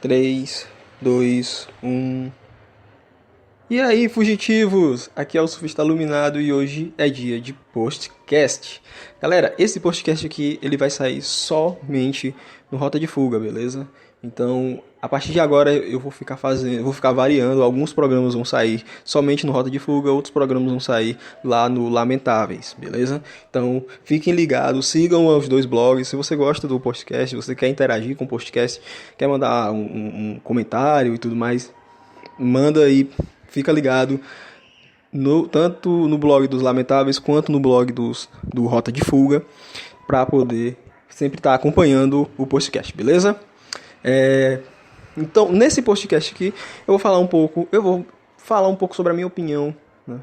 3, 2, 1. E aí, fugitivos? Aqui é o Surfista Iluminado e hoje é dia de podcast. Galera, esse podcast aqui ele vai sair somente no Rota de Fuga, beleza? Então, a partir de agora eu vou ficar variando. Alguns programas vão sair somente no Rota de Fuga, outros programas vão sair lá no Lamentáveis, beleza? Então, fiquem ligados, sigam os dois blogs. Se você gosta do podcast, se você quer interagir com o podcast, quer mandar um comentário e tudo mais, manda aí. Fica ligado tanto no blog dos Lamentáveis quanto no blog do Rota de Fuga para poder sempre estar acompanhando o podcast, beleza? Então, nesse podcast aqui, eu vou falar um pouco sobre a minha opinião, né,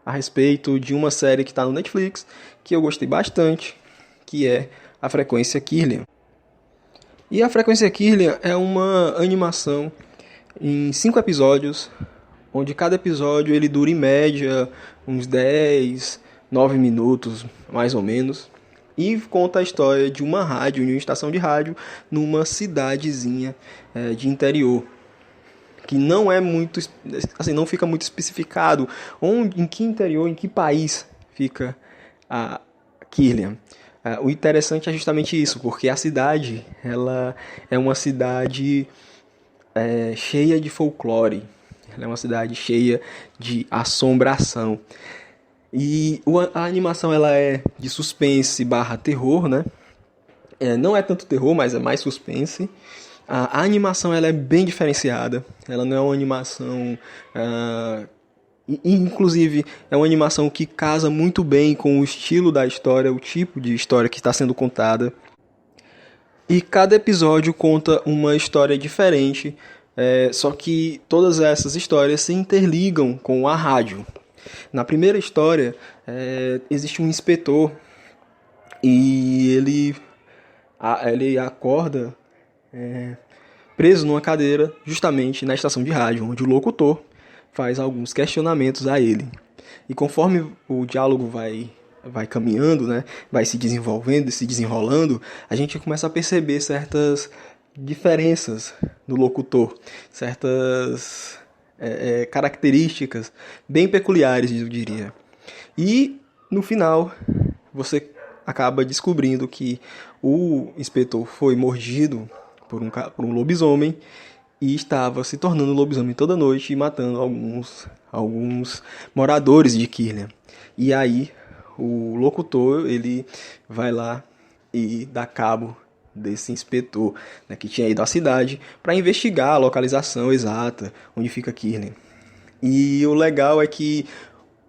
a respeito de uma série que está no Netflix, que eu gostei bastante, que é A Frequência Kirlian. E A Frequência Kirlian é uma animação em 5 episódios, onde cada episódio ele dura em média uns 10, 9 minutos, mais ou menos, e conta a história de uma rádio, de uma estação de rádio, numa cidadezinha de interior, que não é muito, assim, não fica muito especificado em que interior, em que país fica a Kirlian. O interessante é justamente isso, porque a cidade ela é uma cidade cheia de folclore. Ela é uma cidade cheia de assombração. E a animação ela é de suspense barra terror, né? Não é tanto terror, mas é mais suspense. A animação ela é bem diferenciada. Ela não é uma animação... inclusive, é uma animação que casa muito bem com o estilo da história, o tipo de história que está sendo contada. E cada episódio conta uma história diferente. Só que todas essas histórias se interligam com a rádio. Na primeira história, existe um inspetor e ele acorda preso numa cadeira justamente na estação de rádio, onde o locutor faz alguns questionamentos a ele. E conforme o diálogo vai caminhando, né, vai se desenvolvendo e se desenrolando, a gente começa a perceber certas diferenças do locutor, certas características bem peculiares, eu diria. E no final você acaba descobrindo que o inspetor foi mordido por um lobisomem e estava se tornando lobisomem toda noite e matando alguns moradores de Kirlian. E aí o locutor ele vai lá e dá cabo desse inspetor, né, que tinha ido à cidade para investigar a localização exata onde fica Kirlian. E o legal é que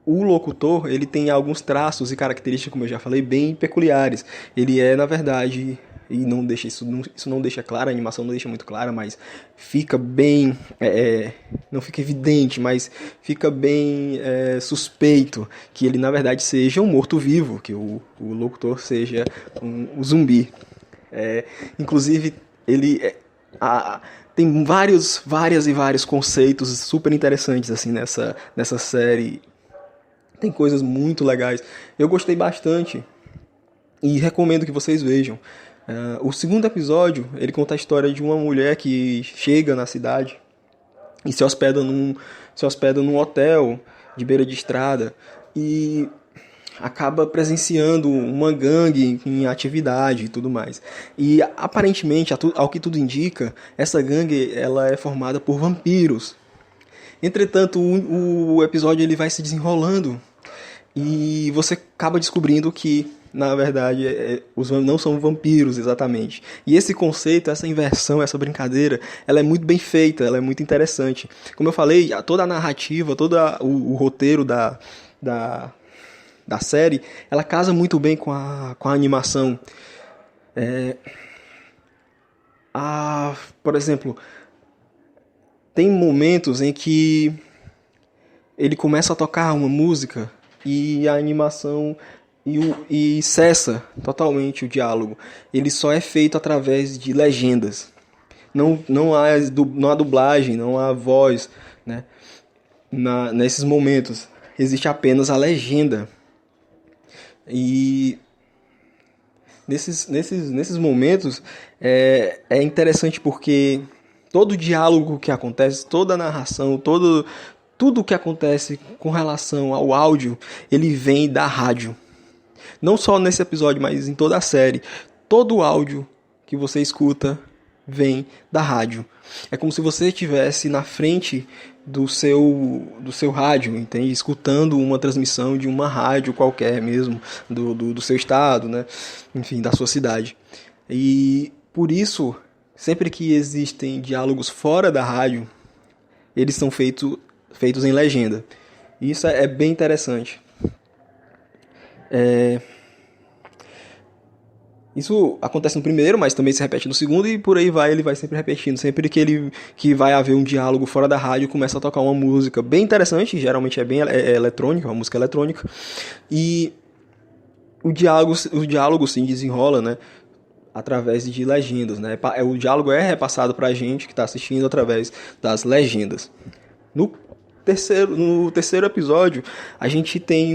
o locutor ele tem alguns traços e características, como eu já falei, bem peculiares. Ele na verdade, e não deixa isso não deixa claro, a animação não deixa muito clara, mas fica bem, não fica evidente, mas fica bem suspeito que ele na verdade seja um morto-vivo, que o locutor seja um zumbi. Inclusive, ele tem vários conceitos super interessantes assim nessa série. Tem coisas muito legais. Eu gostei bastante e recomendo que vocês vejam. O segundo episódio, ele conta a história de uma mulher que chega na cidade e se hospeda num hotel de beira de estrada e acaba presenciando uma gangue em atividade e tudo mais. E aparentemente, ao que tudo indica, essa gangue ela é formada por vampiros. Entretanto, o episódio ele vai se desenrolando e você acaba descobrindo que, na verdade, os não são vampiros exatamente. E esse conceito, essa inversão, essa brincadeira, ela é muito bem feita, ela é muito interessante. Como eu falei, toda a narrativa, todo o roteiro da série, ela casa muito bem com a animação. Por exemplo, tem momentos em que ele começa a tocar uma música e a animação e cessa totalmente o diálogo. Ele só é feito através de legendas. Não há dublagem, não há voz, né? Nesses momentos existe apenas a legenda. E nesses momentos é interessante porque todo o diálogo que acontece, toda a narração, tudo o que acontece com relação ao áudio, ele vem da rádio. Não só nesse episódio, mas em toda a série. Todo o áudio que você escuta vem da rádio. É como se você estivesse na frente do seu rádio, entende? Escutando uma transmissão de uma rádio qualquer mesmo, do seu estado, né? Enfim, da sua cidade. E por isso, sempre que existem diálogos fora da rádio, eles são feitos em legenda. E isso é bem interessante. Isso acontece no primeiro, mas também se repete no segundo, e por aí vai, ele vai sempre repetindo. Sempre que vai haver um diálogo fora da rádio, começa a tocar uma música bem interessante, geralmente é bem eletrônica, uma música eletrônica, e o diálogo se desenrola, né, através de legendas, né? O diálogo é repassado pra gente que está assistindo através das legendas. No terceiro episódio, a gente tem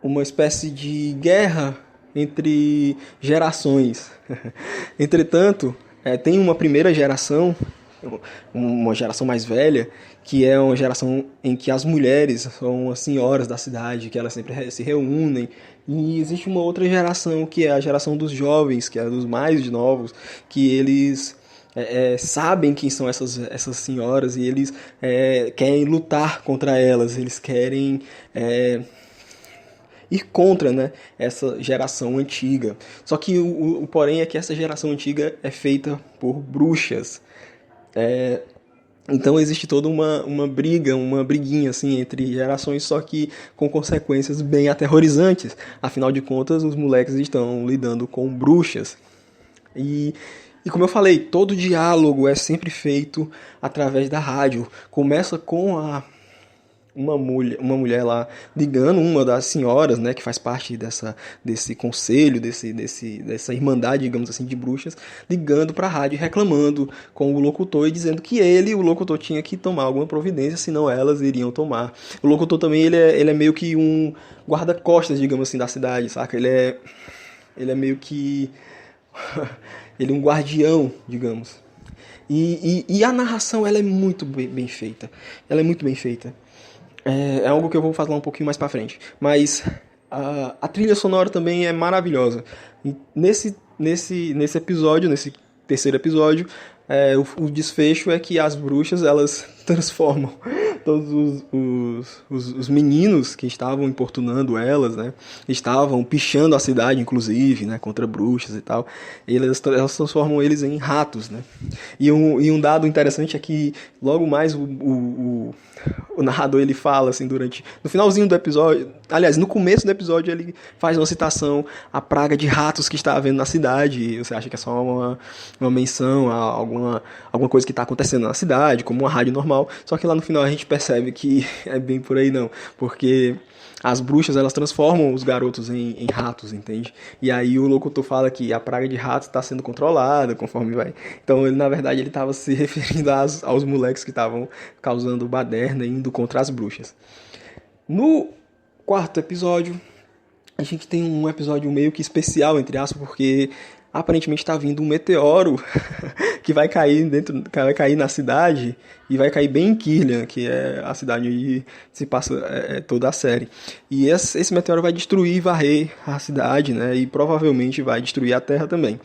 uma espécie de guerra entre gerações. Entretanto, tem uma primeira geração, uma geração mais velha, que é uma geração em que as mulheres são as senhoras da cidade, que elas sempre se reúnem. E existe uma outra geração, que é a geração dos jovens, que é dos mais novos, que eles sabem quem são essas senhoras e eles querem lutar contra elas, eles querem ir contra, né, essa geração antiga. Só que o porém é que essa geração antiga é feita por bruxas. Então existe toda uma briga, uma briguinha assim, entre gerações, só que com consequências bem aterrorizantes. Afinal de contas, os moleques estão lidando com bruxas. E como eu falei, todo diálogo é sempre feito através da rádio. Começa com uma mulher lá ligando, uma das senhoras, né, que faz parte desse conselho, dessa irmandade, digamos assim, de bruxas, ligando para a rádio, reclamando com o locutor e dizendo que o locutor, tinha que tomar alguma providência, senão elas iriam tomar. O locutor também, ele é meio que um guarda-costas, digamos assim, da cidade, saca? Ele é meio que ele é um guardião, digamos. E a narração, ela é muito bem feita. Ela é muito bem feita. É algo que eu vou falar um pouquinho mais pra frente. Mas a trilha sonora também é maravilhosa. E nesse episódio, nesse terceiro episódio, o desfecho é que as bruxas, elas transformam todos os meninos que estavam importunando elas, né, estavam pichando a cidade, inclusive, né, contra bruxas e tal, elas transformam eles em ratos, né. E um dado interessante é que logo mais o narrador, ele fala assim no finalzinho do episódio, aliás, no começo do episódio, ele faz uma citação à praga de ratos que está havendo na cidade, e você acha que é só uma menção a alguma coisa que está acontecendo na cidade, como uma rádio normal, só que lá no final a gente percebe que é bem por aí não, porque as bruxas, elas transformam os garotos em ratos, entende? E aí o locutor fala que a praga de ratos está sendo controlada conforme vai. Então, na verdade, ele estava se referindo aos moleques que estavam causando baderna, indo contra as bruxas. No quarto episódio, a gente tem um episódio meio que especial, entre aspas, porque aparentemente está vindo um meteoro que vai cair na cidade e vai cair bem em Kirlian, que é a cidade onde se passa toda a série. E esse meteoro vai destruir e varrer a cidade, né? E provavelmente vai destruir a Terra também.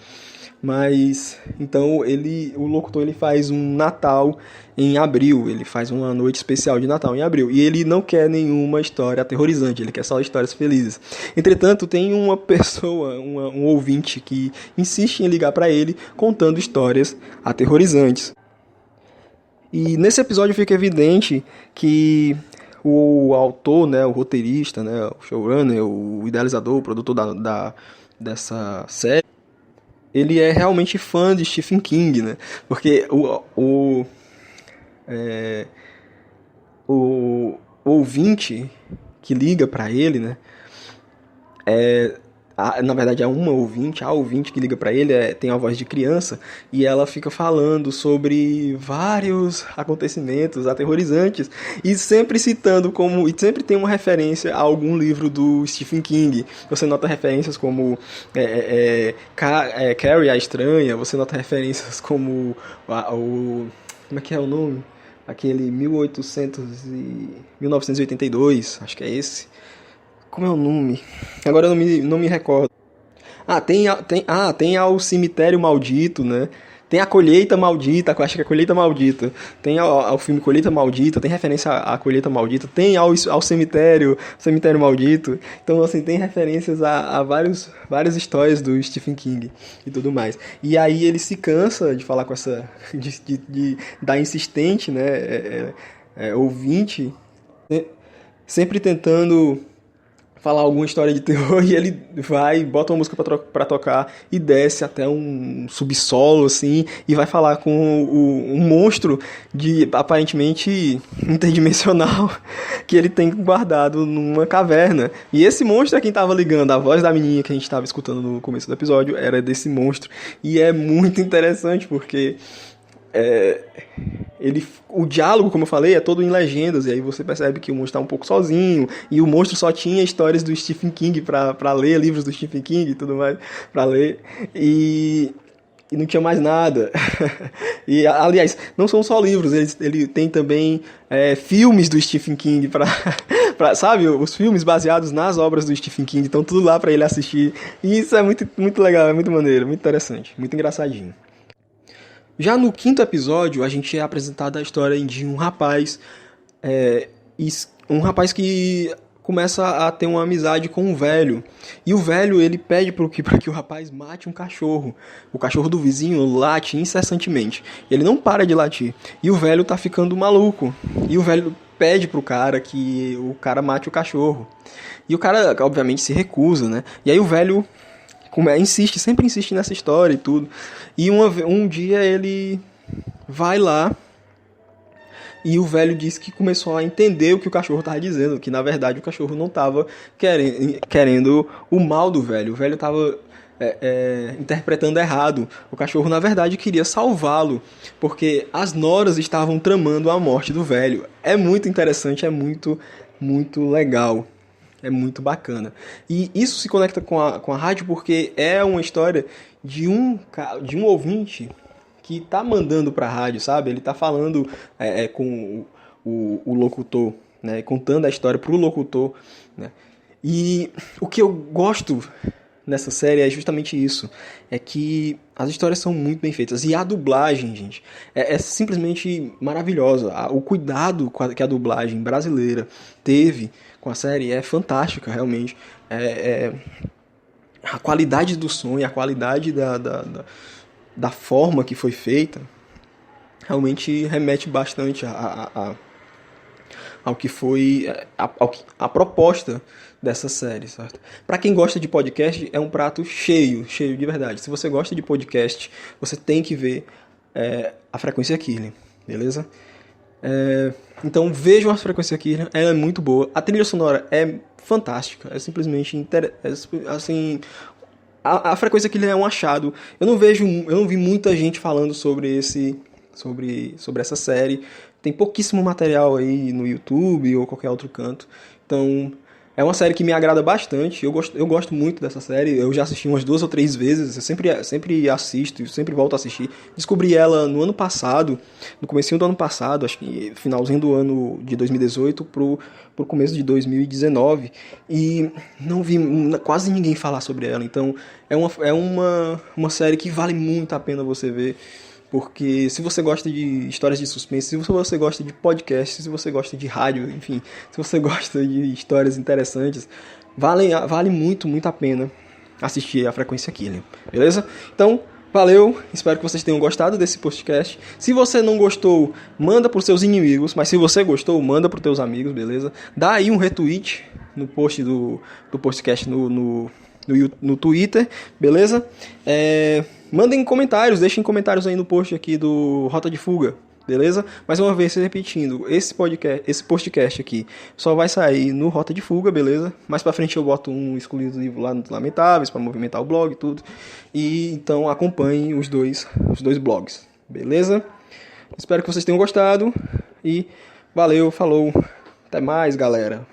Mas então o locutor, ele faz um Natal em abril, ele faz uma noite especial de Natal em abril, e ele não quer nenhuma história aterrorizante, ele quer só histórias felizes. Entretanto, tem uma pessoa, um ouvinte, que insiste em ligar para ele contando histórias aterrorizantes. E nesse episódio fica evidente que o autor, né, o roteirista, né, o showrunner, o idealizador, o produtor dessa série, ele é realmente fã de Stephen King, né? Porque o ouvinte que liga para ele, né, Na verdade é uma ouvinte, a ouvinte que liga pra ele tem a voz de criança e ela fica falando sobre vários acontecimentos aterrorizantes e sempre citando e sempre tem uma referência a algum livro do Stephen King. Você nota referências como Carrie a Estranha, você nota referências como como é que é o nome? Aquele 1982, acho que é esse. Como é o nome? Agora eu não me recordo. Tem ao Cemitério Maldito, né? Tem a Colheita Maldita, acho que é a Colheita Maldita. Tem ao filme Colheita Maldita, tem referência à Colheita Maldita. Tem ao Cemitério Maldito. Então, assim, tem referências a várias histórias do Stephen King e tudo mais. E aí ele se cansa de falar com essa... da insistente, né? Ouvinte, sempre tentando falar alguma história de terror, e ele vai, bota uma música pra tocar e desce até um subsolo, assim, e vai falar com um monstro aparentemente interdimensional que ele tem guardado numa caverna. E esse monstro é quem tava ligando. A voz da menininha que a gente tava escutando no começo do episódio era desse monstro. E é muito interessante porque... o diálogo, como eu falei, é todo em legendas, e aí você percebe que o monstro está um pouco sozinho, e o monstro só tinha histórias do Stephen King para ler, livros do Stephen King e tudo mais para ler, e não tinha mais nada. E, aliás, não são só livros, ele tem também filmes do Stephen King, sabe, os filmes baseados nas obras do Stephen King, então tudo lá para ele assistir, e isso é muito, muito legal, é muito maneiro, muito interessante, muito engraçadinho. Já no 5º episódio, a gente é apresentado a história de um rapaz que começa a ter uma amizade com um velho. E o velho, ele pede para que o rapaz mate um cachorro. O cachorro do vizinho late incessantemente. Ele não para de latir. E o velho tá ficando maluco. E o velho pede pro cara que o cara mate o cachorro. E o cara, obviamente, se recusa, né? E aí o velho... sempre insiste nessa história e tudo. E um dia ele vai lá e o velho diz que começou a entender o que o cachorro estava dizendo, que na verdade o cachorro não estava querendo o mal do velho. O velho estava interpretando errado. O cachorro na verdade queria salvá-lo, porque as noras estavam tramando a morte do velho. É muito interessante, é muito, muito legal. É muito bacana. E isso se conecta com a rádio porque é uma história de um ouvinte que tá mandando pra rádio, sabe? Ele tá falando com o locutor, né? Contando a história pro locutor, né? E o que eu gosto nessa série é justamente isso. É que as histórias são muito bem feitas. E a dublagem, gente, é simplesmente maravilhosa. O cuidado que a dublagem brasileira teve com a série é fantástica, realmente. A qualidade do som e a qualidade da forma que foi feita realmente remete bastante ao que foi a proposta dessa série, certo? Para quem gosta de podcast, é um prato cheio de verdade. Se você gosta de podcast, você tem que ver a Frequência Kirlian, beleza? Então vejam a Frequência Kirlian, ela é muito boa. A trilha sonora é fantástica, é simplesmente assim, a Frequência Kirlian é um achado. Eu não vi muita gente falando sobre essa série. Tem pouquíssimo material aí no YouTube ou qualquer outro canto. Então, é uma série que me agrada bastante. Eu gosto muito dessa série. Eu já assisti umas 2 ou 3 vezes. Eu sempre assisto e sempre volto a assistir. Descobri ela no ano passado, no comecinho do ano passado, acho que finalzinho do ano de 2018 pro começo de 2019. E não vi quase ninguém falar sobre ela. Então, é uma série que vale muito a pena você ver. Porque se você gosta de histórias de suspense, se você gosta de podcast, se você gosta de rádio, enfim, se você gosta de histórias interessantes, vale muito, muito a pena assistir a Frequência Kirlian, beleza? Então, valeu, espero que vocês tenham gostado desse podcast. Se você não gostou, manda para os seus inimigos, mas se você gostou, manda para os teus amigos, beleza? Dá aí um retweet no post do podcast no Twitter, beleza? Mandem comentários, deixem comentários aí no post aqui do Rota de Fuga, beleza? Mais uma vez repetindo, esse podcast aqui só vai sair no Rota de Fuga, beleza? Mais pra frente eu boto um exclusivo lá nos Lamentáveis pra movimentar o blog e tudo. E então acompanhem os dois blogs, beleza? Espero que vocês tenham gostado e valeu, falou, até mais, galera.